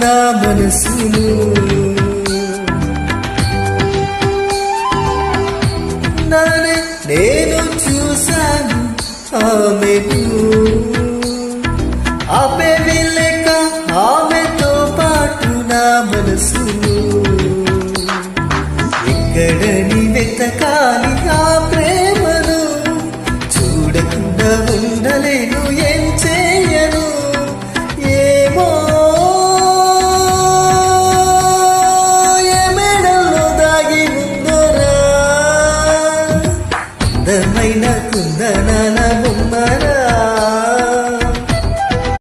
నా మనసును నేను చూశాను ఆమెను ఆపేవి లేక ఆమెతో పాటు నా మనసును ఎక్కడని వెతకాలి ఆ ప్రేమను చూడకుండా ఉండలేను